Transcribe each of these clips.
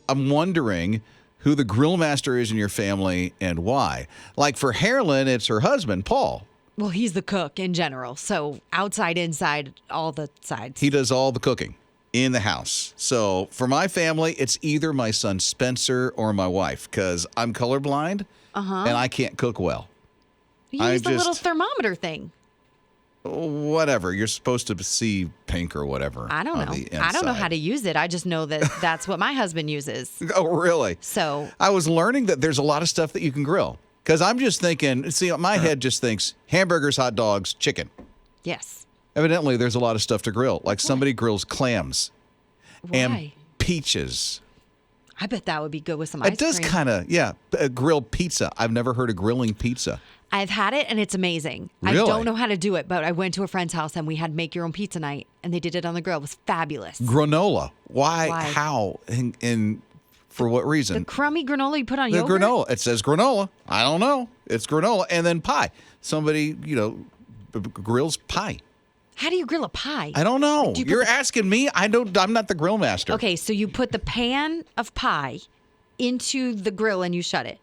I'm wondering who the grill master is in your family and why. Like for Harlan, it's her husband, Paul. Well, he's the cook in general. So outside, inside, all the sides. He does all the cooking in the house. So for my family, it's either my son Spencer or my wife because I'm colorblind and I can't cook well. You use the little thermometer thing. Whatever. You're supposed to see pink or whatever. I don't know. I don't know how to use it. I just know that that's what my husband uses. Oh, really? So I was learning that there's a lot of stuff that you can grill. Because I'm just thinking, see, my head just thinks hamburgers, hot dogs, chicken. Yes. Evidently, there's a lot of stuff to grill. Like somebody grills clams and peaches. I bet that would be good with some ice cream. It does kind of, grilled pizza. I've never heard of grilling pizza. I've had it, and it's amazing. Really? I don't know how to do it, but I went to a friend's house, and we had make-your-own-pizza night, and they did it on the grill. It was fabulous. Granola. Why? How? And for what reason? The crummy granola you put on yogurt? The granola. It says granola. I don't know. It's granola. And then pie. Somebody, grills pie. How do you grill a pie? I don't know. You're asking me? I'm not the grill master. Okay, so you put the pan of pie into the grill and you shut it.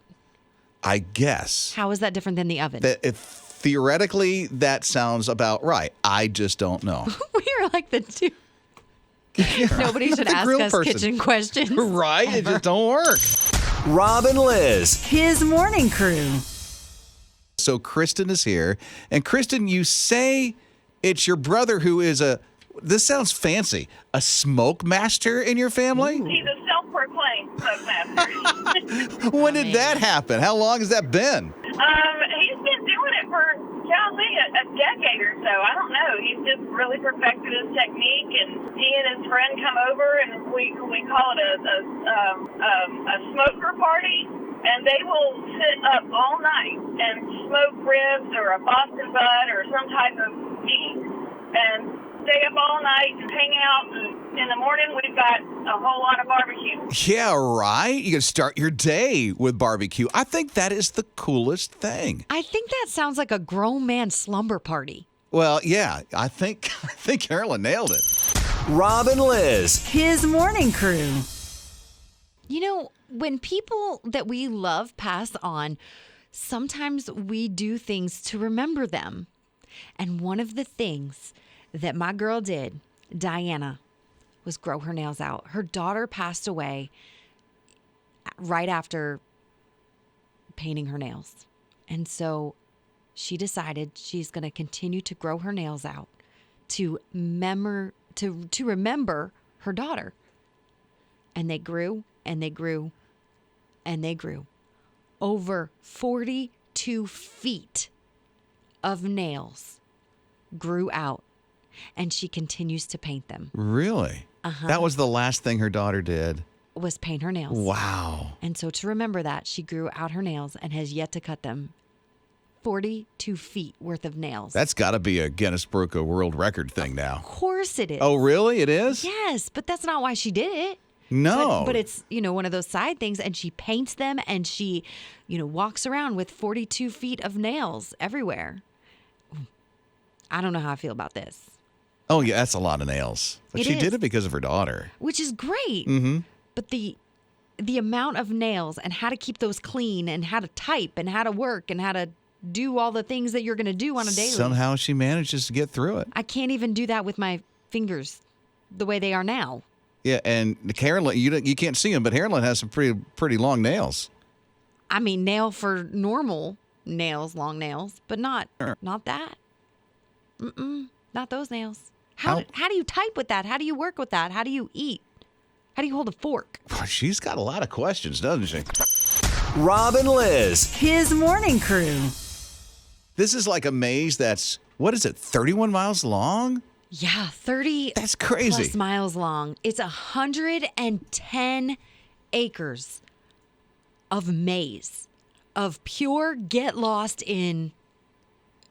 I guess. How is that different than the oven? Theoretically, that sounds about right. I just don't know. We're like the two. Nobody should ask us kitchen questions. Right? It just don't work. Rob and Liz, his morning crew. So Kristen is here. And Kristen, you say it's your brother who is this sounds fancy, a smoke master in your family? He's a self-proclaimed smoke master. When did that happen? How long has that been? He's been doing it for, a decade or so. I don't know. He's just really perfected his technique, and he and his friend come over, and we call it a smoker party. And they will sit up all night and smoke ribs or a Boston butt or some type of meat and stay up all night and hang out. And in the morning, we've got a whole lot of barbecue. Yeah, right? You can start your day with barbecue. I think that is the coolest thing. I think that sounds like a grown man slumber party. Well, yeah, I think Carolyn nailed it. Rob and Liz, his morning crew. When people that we love pass on, sometimes we do things to remember them. And one of the things that my girl did, Diana, was grow her nails out. Her daughter passed away right after painting her nails. And so she decided she's going to continue to grow her nails out to remember her daughter. And they grew and they grew and they grew. Over 42 feet of nails grew out, and she continues to paint them. Really? Uh-huh. That was the last thing her daughter did. Was paint her nails. Wow. And so to remember that, she grew out her nails and has yet to cut them. 42 feet worth of nails. That's got to be a Guinness Book of World Record thing now. Of course it is. Oh, really? It is? Yes, but that's not why she did it. No. But it's, one of those side things, and she paints them, and she, walks around with 42 feet of nails everywhere. I don't know how I feel about this. Oh, yeah, that's a lot of nails. But she did it because of her daughter. Which is great. Mm-hmm. But the amount of nails and how to keep those clean and how to type and how to work and how to do all the things that you're going to do on a daily. Somehow she manages to get through it. I can't even do that with my fingers the way they are now. Yeah, and Carolyn, you can't see them, but Carolyn has some pretty long nails. I mean, nail for normal nails, long nails, but not that. Not those nails. How do you type with that? How do you work with that? How do you eat? How do you hold a fork? She's got a lot of questions, doesn't she? Rob and Liz, his morning crew. This is like a maze that's, 31 miles long? Yeah, 30 That's crazy. plus miles long. It's 110 acres of maze, of pure get lost in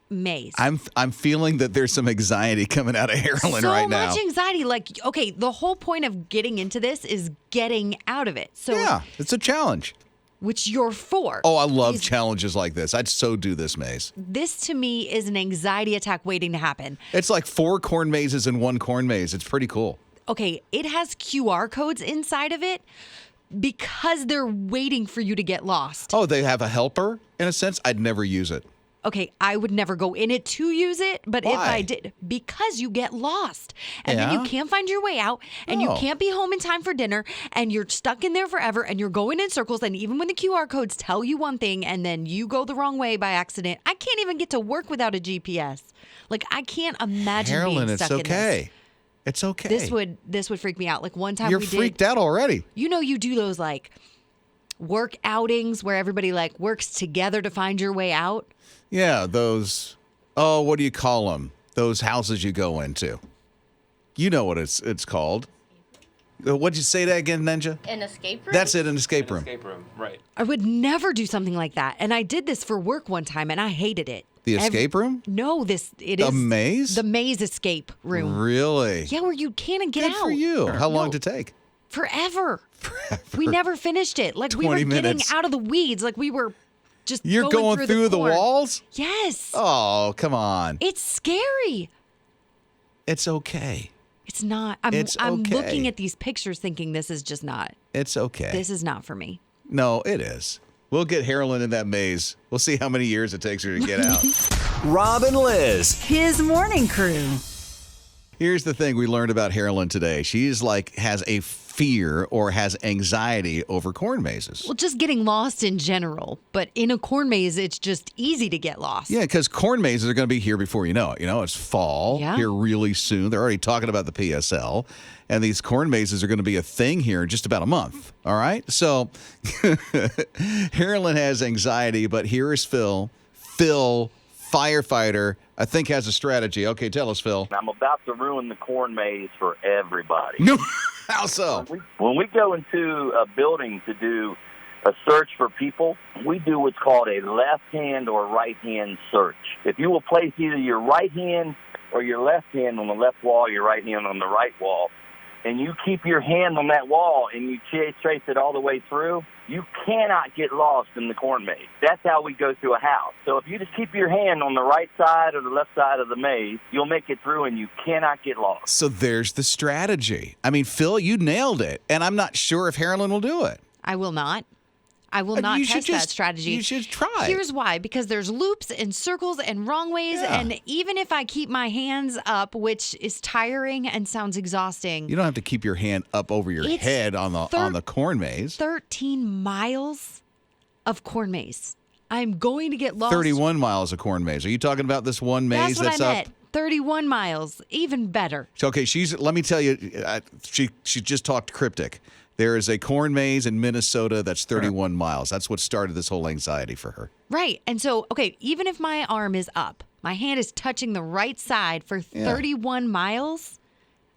maze. I'm feeling that there's some anxiety coming out of Carolyn right now. So much anxiety. Okay, the whole point of getting into this is getting out of it. So yeah, it's a challenge. Which you're for. Oh, I love challenges like this. I'd so do this maze. This, to me, is an anxiety attack waiting to happen. It's like 4 corn mazes in one corn maze. It's pretty cool. Okay, it has QR codes inside of it because they're waiting for you to get lost. Oh, they have a helper in a sense? I'd never use it. Okay, I would never go in it to use it, but if Why? I did, because you get lost and then Yeah? you can't find your way out and you Oh. can't be home in time for dinner and you're stuck in there forever and you're going in circles, and even when the QR codes tell you one thing and then you go the wrong way by accident, I can't even get to work without a GPS. Like, I can't imagine Carolyn, being it's stuck in okay. It's okay. this. This would freak me out. Like, one time You're we freaked did, out already. you do those like work outings where everybody like works together to find your way out. Yeah, those, what do you call them? Those houses you go into. You know what it's called. What'd you say that again, Ninja? An escape room? That's it, an escape room. Escape room, right. I would never do something like that. And I did this for work one time and I hated it. The escape room? No, it The is maze? the maze escape room. Really? Yeah, where you can't get Good out. for you. How long did it take? Forever. We never finished it. Like, we were 20 getting minutes. out of the weeds. Like, we were just You're going through the corn. walls? Yes. Oh, come on. It's scary. It's okay. It's not. It's I'm okay. looking at these pictures thinking this is just not. It's okay. This is not for me. No, it is. We'll get Carolyn in that maze. We'll see how many years it takes her to get out. Rob and Liz. His morning crew. Here's the thing we learned about Carolyn today. She's has a fear or has anxiety over corn mazes. Well, just getting lost in general. But in a corn maze, it's just easy to get lost. Yeah, because corn mazes are going to be here before you know it. You know, it's fall Yeah. here really soon. They're already talking about the PSL. And these corn mazes are going to be a thing here in just about a month. All right? So Carolyn has anxiety, but here is Phil. Phil, firefighter, I think has a strategy. Okay, tell us, Phil. I'm about to ruin the corn maze for everybody. No, how so? When we go into a building to do a search for people, we do what's called a left-hand or right-hand search. If you will place either your right hand or your left hand on the left wall, your right hand on the right wall, and you keep your hand on that wall and you trace it all the way through, you cannot get lost in the corn maze. That's how we go through a house. So if you just keep your hand on the right side or the left side of the maze, you'll make it through and you cannot get lost. So there's the strategy. I mean, Phil, you nailed it. And I'm not sure if Carolyn will do it. I will not. I will not You should test that just- strategy. you should try. Here's why. Because there's loops and circles and wrong ways. Yeah. And even if I keep my hands up, which is tiring and sounds exhausting, You don't have to keep your hand up over your It's head on the corn maze. 13 miles of corn maze. I'm going to get lost. 31 miles of corn maze. Are you talking about this one maze That's what I up? meant. 31 miles. Even better. Okay, let me tell you, she just talked cryptic. There is a corn maze in Minnesota that's 31 miles. That's what started this whole anxiety for her. Right. And so, okay, even if my arm is up, my hand is touching the right side for 31 miles,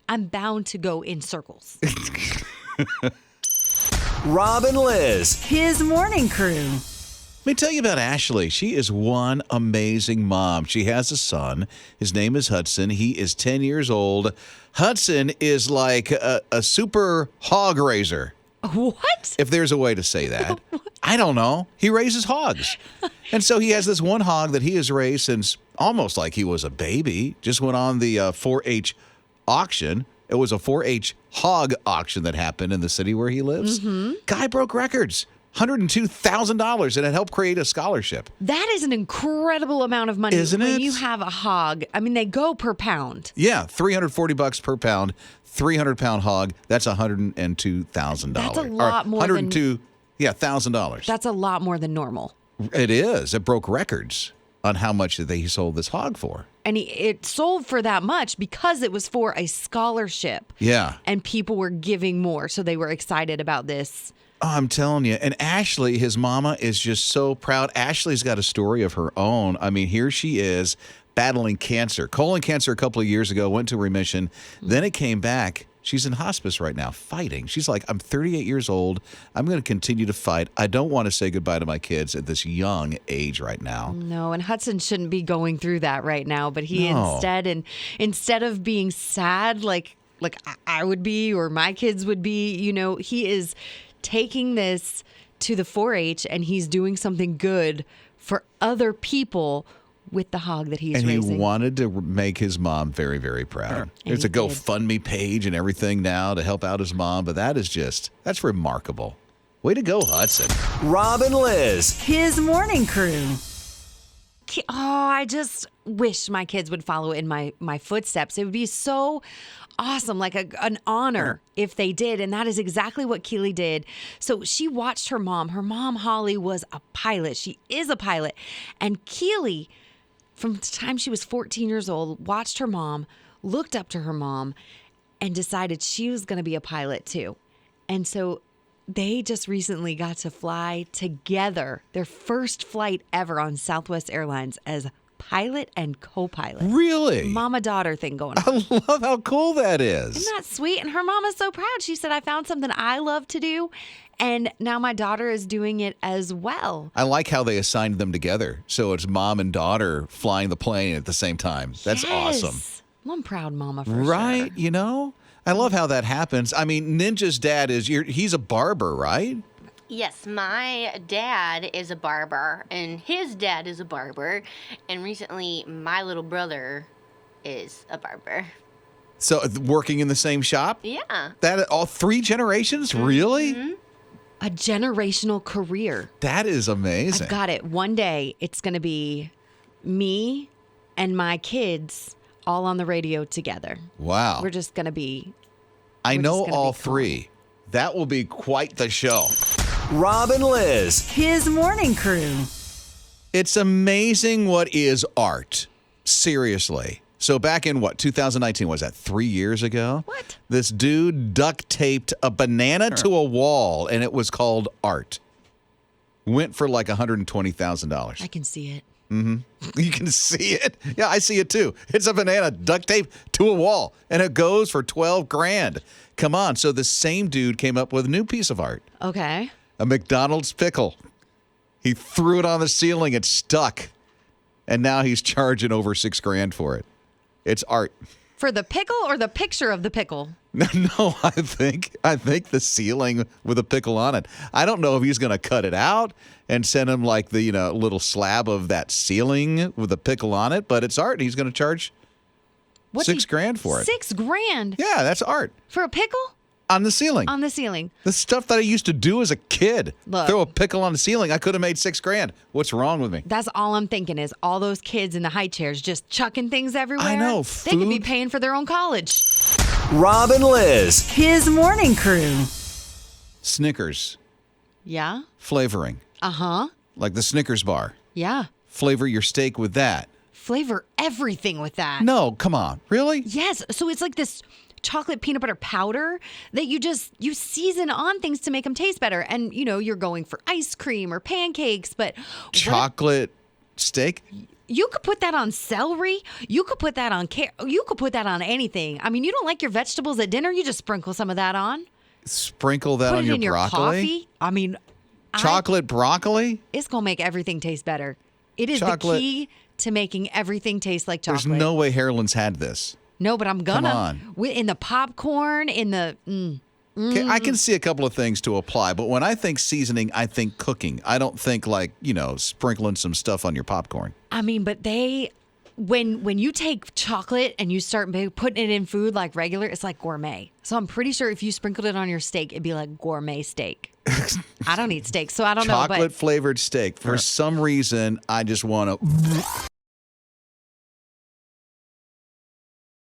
I'm bound to go in circles. Rob and Liz. His morning crew. Let me tell you about Ashley. She is one amazing mom. She has a son. His name is Hudson. He is 10 years old. Hudson is like a super hog raiser, What? if there's a way to say that. I don't know. He raises hogs. And so he has this one hog that he has raised since almost like he was a baby. Just went on the 4-H auction. It was a 4-H hog auction that happened in the city where he lives. Guy broke records. $102,000, and it helped create a scholarship. That is an incredible amount of money. Isn't when it? you have a hog, I mean, they go per pound. Yeah, $340 per pound, 300-pound hog. That's $102,000. That's a lot more than- $102,000. That's a lot more than normal. It is. It broke records on how much he sold this hog for. And it sold for that much because it was for a scholarship. Yeah. And people were giving more, so they were excited about this. Oh, I'm telling you. And Ashley, his mama, is just so proud. Ashley's got a story of her own. I mean, here she is battling cancer. Colon cancer a couple of years ago, went to remission. Then it came back. She's in hospice right now fighting. She's like, I'm 38 years old. I'm going to continue to fight. I don't want to say goodbye to my kids at this young age right now. No, and Hudson shouldn't be going through that right now, but he No. instead of being sad like I would be or my kids would be, he is taking this to the 4-H and he's doing something good for other people with the hog that he's And raising. he wanted to make his mom very, very proud. There's a he did. GoFundMe page and everything now to help out his mom, but that's remarkable. Way to go, Hudson. Rob and Liz. His morning crew. Oh, I just wish my kids would follow in my footsteps. It would be so awesome, like an honor if they did. And that is exactly what Keely did. So she watched her mom. Her mom, Holly, was a pilot. She is a pilot. And Keely, from the time she was 14 years old, watched her mom, looked up to her mom, and decided she was going to be a pilot too. And so they just recently got to fly together, their first flight ever on Southwest Airlines as pilot and co-pilot. Really? Mama-daughter thing going on. I love how cool that is. Isn't that sweet? And her mama's so proud. She said, I found something I love to do, and now my daughter is doing it as well. I like how they assigned them together. So it's mom and daughter flying the plane at the same time. That's awesome. Yes. Well, I'm proud mama for Right? sure. You know? I love how that happens. I mean, Ninja's dad he's a barber, right? Yes, my dad is a barber, and his dad is a barber, and recently my little brother is a barber. So working in the same shop? Yeah. That all 3 generations? Really? Mm-hmm. A generational career. That is amazing. I've got it. One day, it's going to be me and my kids all on the radio together. Wow. We're just going to be... I we're know just gonna all be 3. That will be quite the show. Rob and Liz. His morning crew. It's amazing what is art. Seriously. So back in 2019, was that 3 years ago? What? This dude duct taped a banana to a wall, and it was called art. Went for like $120,000. I can see it. You can see it? Yeah, I see it too. It's a banana duct taped to a wall, and it goes for $12,000. Come on. So the same dude came up with a new piece of art, Okay. a McDonald's pickle. He threw it on the ceiling. It stuck. And now he's charging over $6,000 for it. It's art. For the pickle or the picture of the pickle? No, I think the ceiling with a pickle on it. I don't know if he's going to cut it out and send him like the little slab of that ceiling with a pickle on it, but it's art. And he's going to charge $6,000 for it. $6,000 Yeah, that's art for a pickle on the ceiling. on the ceiling. The stuff that I used to do as a kid. Look. Throw a pickle on the ceiling. I could have made $6,000. What's wrong with me? That's all I'm thinking is all those kids in the high chairs just chucking things everywhere. I know, They could be food. paying for their own college. Rob and Liz. His morning crew. Snickers Yeah. flavoring, Uh-huh. like the Snickers bar. Yeah. Flavor your steak with that. Flavor everything with that. No, come on. Really? Yes. So it's like this chocolate peanut butter powder that you season on things to make them taste better. And, you're going for ice cream or pancakes, but Chocolate steak? you could put that on celery. You could put that on you could put that on anything. I mean, you don't like your vegetables at dinner, you just sprinkle some of that on. Sprinkle that Put on it your in your broccoli? coffee. I mean, Chocolate broccoli? it's going to make everything taste better. It is Chocolate- the key to making everything taste like chocolate. There's no way Harlan's had this. No, but I'm gonna. on. In the popcorn, in the Okay, I can see a couple of things to apply, but when I think seasoning, I think cooking. I don't think like, sprinkling some stuff on your popcorn. I mean, but when you take chocolate and you start putting it in food like regular, it's like gourmet. So I'm pretty sure if you sprinkled it on your steak, it'd be like gourmet steak. I don't eat steak, so I don't know. Chocolate But flavored steak. For some reason, I just want to